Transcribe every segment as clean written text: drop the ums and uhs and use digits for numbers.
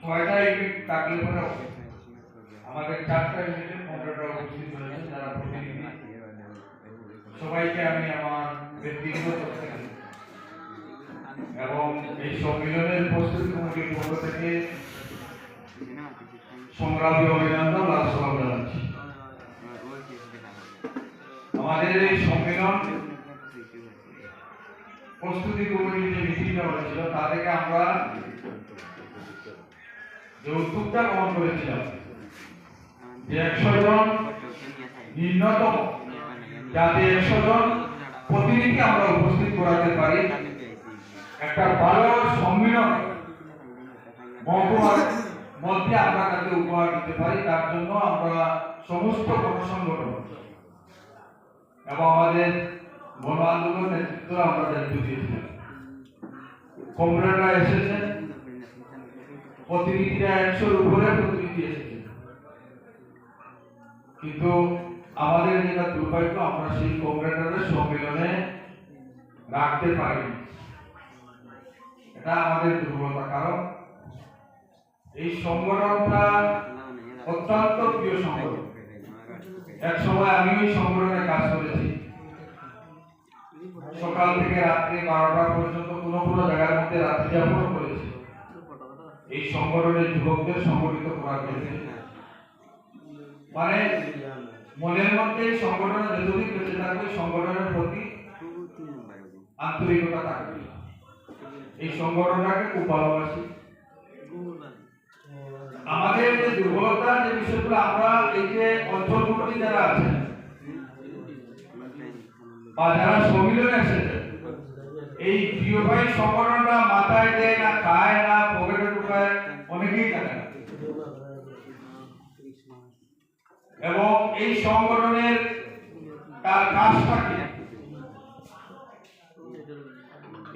ছয়টা ইউনিট থাকলে পরে আমাদের 4টা ইউনিটের 15টা উপস্থিত হয়েছে যারা প্রতিনিধি। সবাইকে আমি আমার ব্যক্তিগত এবং এই সম্মেলনের প্রস্তুতি কমিটির পক্ষ থেকে সংগ্রামী অভিনন্দন ও সালাম জানাচ্ছি। আমাদের এই সম্মেলন প্রস্তুতি কমিটির যে মিটিংটা হয়েছিল তা থেকে আমরা যে উদ্যোগটা গ্রহণ করেছিলাম যে 100 জন ন্যূনতম যাতে 100 জন প্রতিনিধি আমরা উপস্থিত করাতে পারি একটা ভালো সম্মেলন মহকুমার মধ্যে আমরা তাকে উপহার দিতে পারি, তার জন্য আমরা সমস্ত গণসংগঠন এবং আমাদের গণ আন্দোলন নেতৃত্ব আমরা দায়িত্ব দিয়েছিলাম। কমরেডরা এসেছেন, প্রতিনিধিরা 100-র উপরে প্রতিনিধি এসেছেন, কিন্তু আমাদের যেটা দুর্ভাগ্য আমরা সেই কমরেডদের সম্মেলনে রাখতে পারিনি। এটা আমাদের দুর্বলতা, কারণ এই সংগঠনটা অত্যন্ত প্রিয় সংগঠন। এক সময় আমি ওই সংগঠনে কাজ করেছি, সকাল থেকে রাত্রি 12টা পর্যন্ত কোনো জায়গার মধ্যে রাত্রি যাপন করেছি এই সংগঠনের যুবকদের সংগঠিত করার জন্য। মানে মনের মধ্যে সংগঠনের যতদিন বেঁচে থাকবে সংগঠনের প্রতি আন্তরিকতা থাকবে। এই সংগঠনটাকে খুব ভালোবাসি। আমাদের যে দুর্বলতা যে বিষয়গুলো আমরা এই যে অঞ্চলগুলি যারা আছেন বা যারা সম্মিলনে এসেছেন, এই প্রিয়ভাই সংগঠনটা মাথায় দেয় না, খায় না, পকেটে ঢুকায়, অনেকেই জানে না। এবং এই সংগঠনের তার কাজটা কি,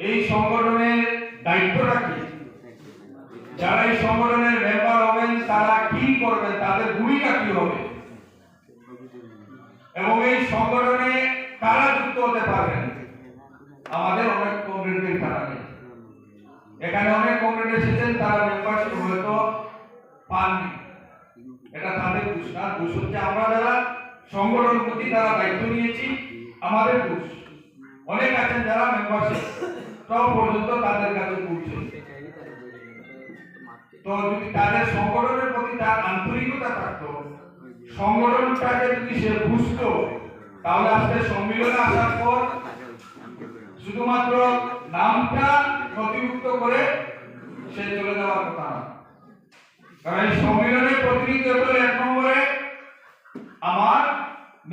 এই সংগঠনের দায়িত্বটা কি, যারা এই সংগঠনের মেম্বার হবেন তারা কি করবেন, তাদের ভূমিকা কি হবে, এবং এই সংগঠনে কারা যুক্ত হতে পারবেন। আমাদের অনেক কমরেডদের জানা নেই। এখানে অনেক কমরেড এসেছেন, তারা মেম্বারশিপ হয়তো পাননি। এটা তাদের দোষ না, দোষ হচ্ছে আমরা যারা সংগঠন প্রতি তারা দায়িত্ব নিয়েছি, আমাদের দোষ। অনেক আছেন যারা মেম্বারশিপ সব পর্যন্ত তাদের কাছে পৌঁছে। তো যদি তাদের সংগঠনের প্রতি তার আন্তরিকতা থাকতো, সংগঠনটাকে যদি সে বুঝতো, তাহলে আজকে সম্মেলনে আসার পর শুধুমাত্র নামটা নথিভুক্ত করে সে চলে যাওয়ার কথা না। কারণ এই সম্মেলনে প্রতিনিধি হলে 1 নম্বরে আমার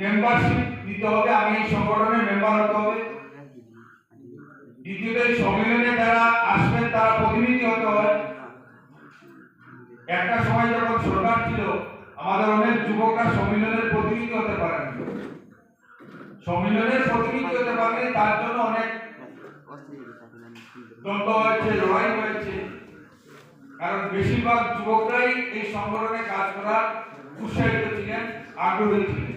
মেম্বারশিপ দিতে হবে, আমি এই সংগঠনের মেম্বার হতে হবে। দ্বিতীয়ত এই সম্মেলনে যারা আসবেন তারা প্রতিনিধি হতে হবে। একটা সময় যখন সরকার ছিল, আমাদের অনেক যুবকরা সম্মেলনের প্রতিনিধি হতে পারেন, সম্মেলনের প্রতিনিধি হতে পারেন, তার জন্য অনেক দ্বন্দ্ব হয়েছে, লড়াই হয়েছে। কারণ বেশিরভাগ যুবকরাই এই সংগঠনে কাজ করার উৎসাহিত ছিলেন, আগ্রহী ছিলেন।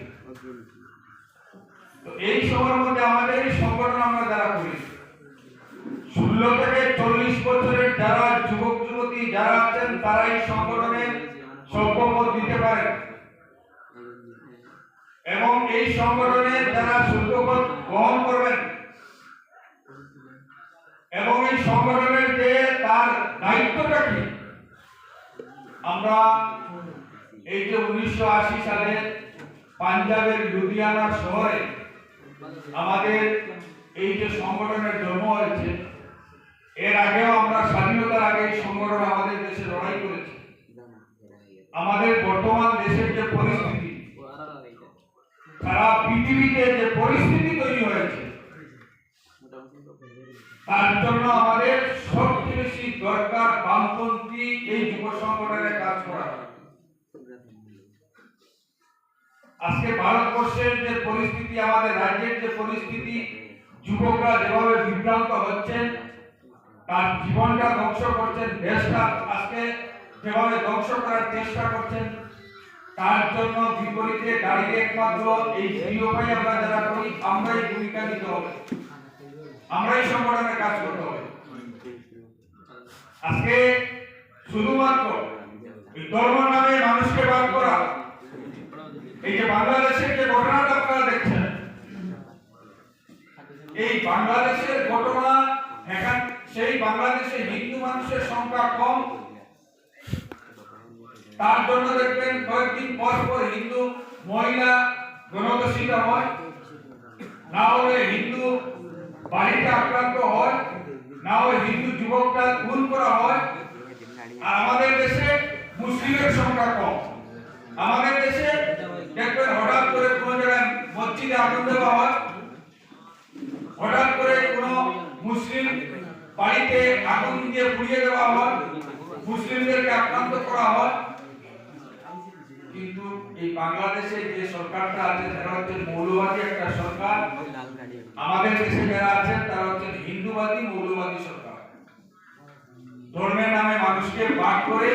তো এই সময়ের মধ্যে আমাদের এই সংগঠন আমরা যারা করি 16 থেকে 40 বছরের যারা যুবক যুবতী যারা আছেন তারা এই সংগঠনে সম্পদ দিতে পারেন, এবং এই সংগঠনে যারা সম্পদ গ্রহণ করবেন, এবং এই সংগঠনের যে তার দায়িত্বটা কি। আমরা এই যে 1980 সালে পাঞ্জাবের লুধিয়ানা শহরে আমাদের এই যে সংগঠনের জন্ম হয়েছে, এর আগেও আমরা স্বাধীনতার আগে এই সংগঠন আমাদের দেশে লড়াই করেছে। আমাদের বর্তমান দেশের যে পরিস্থিতি, সারা পৃথিবীতে যে পরিস্থিতি তৈরি হয়েছে, তার জন্য আমাদের সবচেয়ে বেশি দরকার বামপন্থী এই যুব সংগঠনের কাজ করা। আজকে ভারতবর্ষের যে পরিস্থিতি, আমাদের রাজ্যের যে পরিস্থিতি, যুবকরা যেভাবে বিভ্রান্ত হচ্ছেন, তার জীবনটা ধ্বংস করছেন, দেশটা আজকে যেভাবে ধ্বংস করার চেষ্টা করছেন, তার জন্য বিপরীতে দাঁড়িয়ে একমাত্র এই প্রিয়ভাই আমরা যারা করি আমরাই ভূমিকা নিতে হবে, আমরাই সংগঠনে কাজ করতে হবে। আজকে শুধুমাত্র এই ধর্ম নামে মানুষকে ভাগ করা, এই যে বাংলাদেশের যে ঘটনাটা আপনারা দেখছেন, এই বাংলাদেশের ঘটনা, এখন সেই বাংলাদেশে হিন্দু মানুষের সংখ্যা কম, তার জন্য দেখবেন কয়েকদিন পর পর হিন্দু মহিলা গণধর্ষিত হয়, না হলে হিন্দু বাড়িতে আক্রান্ত হয়, না হলে হিন্দু যুবকরা খুন করা হয়। আর আমাদের দেশে মুসলিমের সংখ্যা কম। আমাদের দেশে দেখবেন হঠাৎ করে কোনো জায়গায় মসজিদে আগুন দেওয়া হয়, হঠাৎ করে কোনো মুসলিম বাড়িতে আগুন দিয়ে পুড়িয়ে দেওয়া হয়, মুসলিমদেরকে আক্রান্ত করা হয়। কিন্তু এই বাংলাদেশে যে সরকারটা আছে তারা হচ্ছে মৌলবাদী একটা সরকার। আমাদের দেশে যারা আছেন তারা হচ্ছে হিন্দুবাদী মৌলবাদী সরকার। ধর্মের নামে মানুষকে ভাগ করে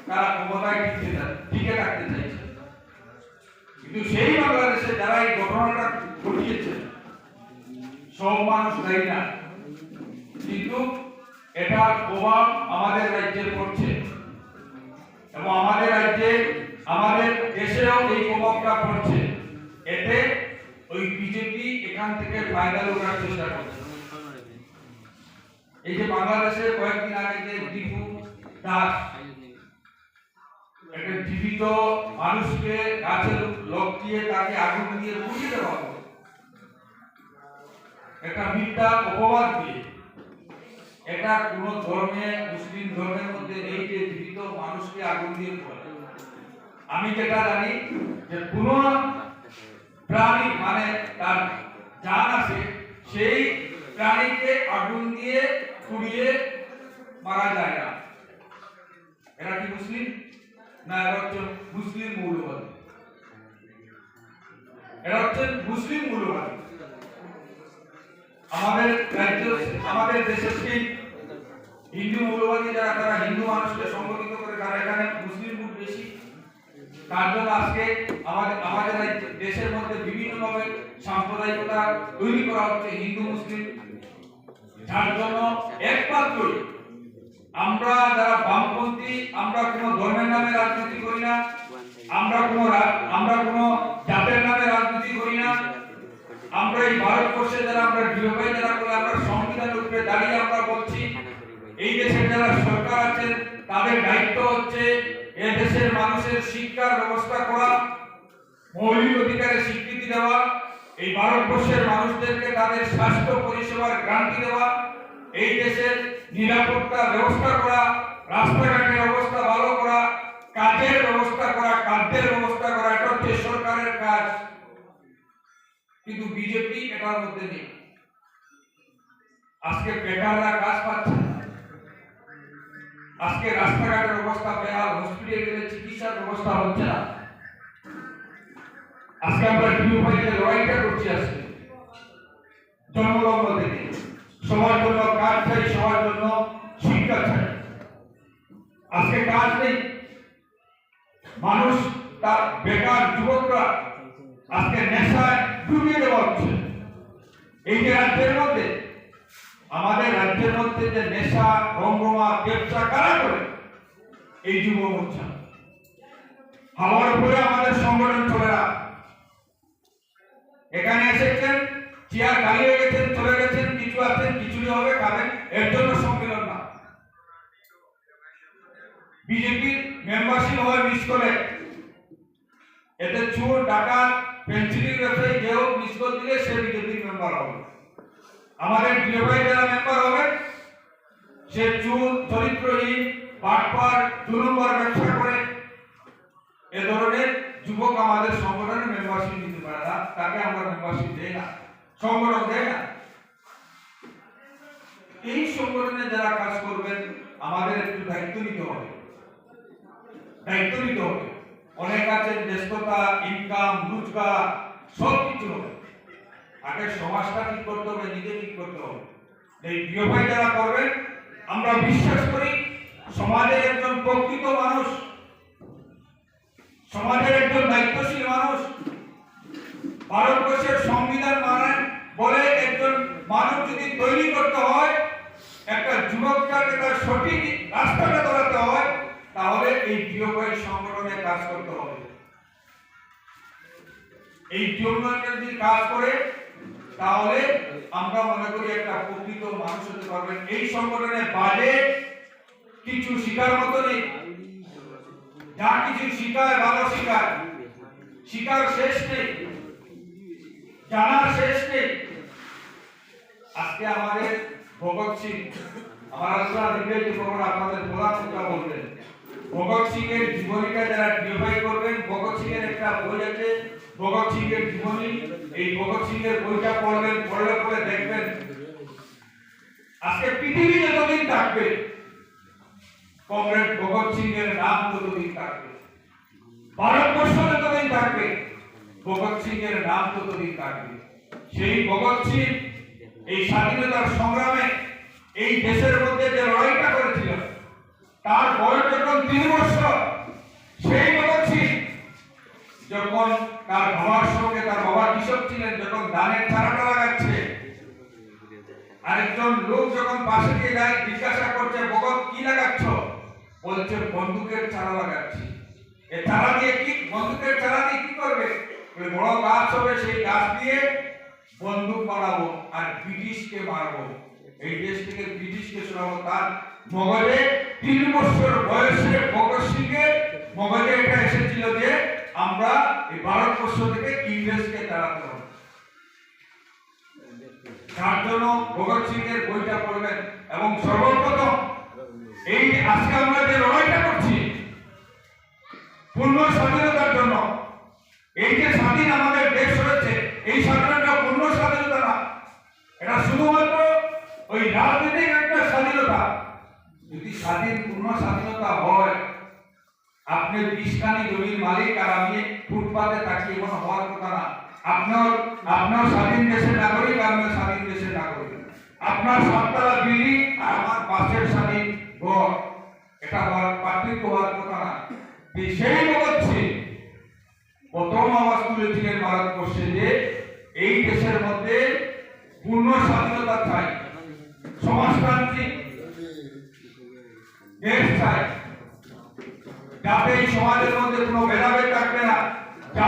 তারা ক্ষমতায় টিকে থাকতে চাইছে। কিন্তু সেই বাংলাদেশে যারা এই ঘটনাটা ঘটিয়েছে সব মানুষ দায়ী না, কিন্তু এটার প্রভাব আমাদের রাজ্যে পড়ছে এবং আমাদের রাজ্যে আমাদের দেশেও এই প্রভাবটা পড়ছে। এতে ওই বিজেপি এখান থেকে ফায়দা লোটার চেষ্টা করছে। এই যে বাংলাদেশে কয়েকদিন আগে যে দীপু দাস একটা জীবিত মানুষকে গাছের লোক দিয়ে তাকে আগুন দিয়ে পুড়িয়ে দেওয়া হলো, একটা মিথ্যা অপবাদ দিয়ে। এটা কোন ধর্মে, মুসলিম ধর্মের মধ্যে এই যে জীবিত মানুষকে আগুন দিয়ে পোড়ায়। আমি যেটা জানি যে কোন প্রাণী মানে তার জান আছে, সেই প্রাণীকে আগুন দিয়ে পুড়িয়ে মারা যায় না। এরা কি মুসলিম না? এরা হচ্ছে মুসলিম মৌলবাদী। এরা হচ্ছে মুসলিম মৌলবাদী। আমাদের রাজ্য, আমাদের দেশের সেই হিন্দু মৌলবাদী যারা, তারা হিন্দু মানুষকে সংগঠিত করে, তারা এখানে মুসলিম ভোট বেশি। তার জন্য আজকে আমাদের দেশের মধ্যে বিভিন্নভাবে সাম্প্রদায়িকতা তৈরি করা হচ্ছে হিন্দু মুসলিম। যার জন্য একমাত্র আমরা যারা বামপন্থী, আমরা কোনো ধর্মের নামে রাজনীতি করি না, আমরা কোনো জাতের নামে রাজনীতি করি না। আমরা এই ভারতবর্ষে যারা আমরা ডিওবাই যারা করে, আমরা সংবিধানের উপরে দাঁড়িয়ে আমরা বলছি এই দেশের যারা সরকার আছেন তাদের দায়িত্ব হচ্ছে এই দেশের মানুষের শিক্ষার ব্যবস্থা করা, মৌলিক অধিকারের স্বীকৃতি দেওয়া, এই ভারতবর্ষের মানুষদেরকে তাদের স্বাস্থ্য পরিষেবার গ্যারান্টি দেওয়া, এই দেশের নিরাপত্তা ব্যবস্থা করা, রাস্তাঘাটের অবস্থা ভালো করা, কাজের ব্যবস্থা করা, খাদ্যের ব্যবস্থা করা। এটা হচ্ছে সরকারের কাজ। কিন্তু বিজেপি এটার মধ্যে নেই। আজকে বেকাররা কাজ পাচ্ছে না, আজকে রাস্তাঘাটের অবস্থা বেহাল, হসপিটালে গেলে চিকিৎসার ব্যবস্থা হচ্ছে না। আজকে আমরা ডিওবাইতে লড়াইটা করছি, আজকে জন্মলগ্ন থেকে সবার জন্য কাজ চাই, সবার জন্য শিক্ষা চাই। আজকে কাজ নেই, মানুষ তার বেকার যুবকরা আজকে নেশায় ডুবিয়ে দেওয়া হচ্ছে। এই যে রাজ্যের মধ্যে, আমাদের রাজ্যের মধ্যে যে নেশা, রঙ্গমা, ব্যবসা কারা করে? এই যুব মোর্চা। হাওয়ার উপরে আমাদের সংগঠন চলে না। এখানে এসেছেন, চেয়ার খালি হয়ে গেছেন, চলে গেছেন, কিছু আছেন, খিচুড়ি হবে খাবেন, এর জন্য সম্মেলন না। বিজেপির মেম্বারশিপ হয় মিস করে, এতে চোর, ডাকাত, পেন্সিলের ব্যবসায়ী কেউ মিস করে দিলে সে বিজেপির মেম্বার হবে। আমাদের ডিওবাই যারা মেম্বার হবে সে চোর, চরিত্রহীন, বাটপার, 2 নম্বর ব্যবসা করে, এ ধরনের যুবক আমাদের সংগঠনের মেম্বারশিপ নিতে পারে না, তাকে আমরা মেম্বারশিপ দেই না, সংগঠন দেয় না। এই সংগঠনে যারা কাজ করবেন আমাদের একটু দায়িত্ব নিতে হবে, দায়িত্ব নিতে হবে। অনেক আছে ব্যস্ততা, ইনকাম, রোজগার সব কিছু হবে, আগে সমাজটা ঠিক করতে হবে, নিজে ঠিক করতে হবে। এই ডিওবাই যারা করবেন, আমরা বিশ্বাস করি সমাজের একজন প্রকৃত মানুষ, সমাজের একজন দায়িত্বশীল মানুষ, ভারতবর্ষের সংবিধান মানেন বলে একজন মানুষ যদি তৈরি করতে হয়, একটা যুবককে তার সঠিক রাস্তাটা ধরাতে হয়, তাহলে এই ডিওয়াই সংগঠনে কাজ করতে হবে। এই ডিওয়াই যদি কাজ করে তাহলে আমরা মনে করি একটা প্রকৃত মানুষ হতে পারবেন। এই সংগঠনে বাজে কিছু শিকার মতো নেই, যা কিছু শিকায় ভালো শিকার, শিকার শেষ নেই, জানার শেষ নেই। আজকে আমাদের ভগৎ সিং, আমার আল্লাহ নির্দেশ করবেন, আপনাদের বলার কথা বলবেন। ভগৎ সিং এর জীবনীটা যারা ডিভাইড করবেন, ভগৎ সিং এর একটা বই আছে ভগৎ সিং এর জীবনী, এই ভগৎ সিং এর বইটা পড়বেন, পড়লে পরে দেখবেন আজকে পৃথিবী যতদিন থাকবে কমরেড ভগৎ সিং এর নাম ততদিন থাকবে, ভারতবর্ষ যতদিন থাকবে ভগৎ সিং এর নাম ততদিন থাকবে। সেই ভগৎ সিং এই স্বাধীনতার সংগ্রামে এই দেশের মধ্যে যে লড়াইটা করেছিল, তার বয়স যখন 3 বছর, সেই ভগৎ সিং যখন তার বাবার সঙ্গে, তার বাবা কৃষক ছিলেন, যখন ধানের চারাটা লাগাচ্ছে, আরেকজন লোক যখন পাশে দিয়ে যায় জিজ্ঞাসা করছে, ভগৎ কি লাগাচ্ছ? বলছে বন্দুকের চারা লাগাচ্ছি। এই চারা দিয়ে কি, বন্দুকের চারা দিয়ে কি করবে? বড় গাছ হবে, সেই গাছ দিয়ে বন্দুক বানাবো আর ব্রিটিশকে মারবো, এই দেশ থেকে ব্রিটিশকে সরাবো। তার মগজে 3 বছর বয়সে ভগৎ সিং এর মগজে এটা এসেছিল যে আমরা এই ভারতবর্ষ থেকে ইংরেজকে তাড়াতে হবে। তার জন্য ভগৎ সিং এর বইটা পড়বেন। এবং সর্বপ্রথম এই আজকে আমরা যে লড়াইটা করছি পূর্ণ স্বাধীনতার জন্য, এই যে স্বাধীন আমাদের দেশ হয়েছে, এই স্বাধীনতা পূর্ণ স্বাধীনতা না, এটা শুধুমাত্র ওই রাজনৈতিক একটা স্বাধীনতা। যদি স্বাধীন পূর্ণ স্বাধীনতা হয়, আপনি 20 জমির মালিক আর আমি ফুটপাতে তাকিয়ে কোনো হওয়ার কথা না। আপনার স্বাধীন দেশের নাগরিক, আমি স্বাধীন দেশের নাগরিক। আপনার 7তলা বিল্ডিং আর আমার পাশের স্বাধীন ঘর, এটা হওয়ার পার্থক্য হওয়ার কথা না। সেই ভগৎ সিং প্রথম আওয়াজ তুলেছিলেন ভারতবর্ষে যে এই দেশের মধ্যে পূর্ণ স্বাধীনতা চাই, সমাজতান্ত্রিক দেশ চাই, যাতে এই সমাজের মধ্যে কোনো ভেদাভেদ থাকবে না।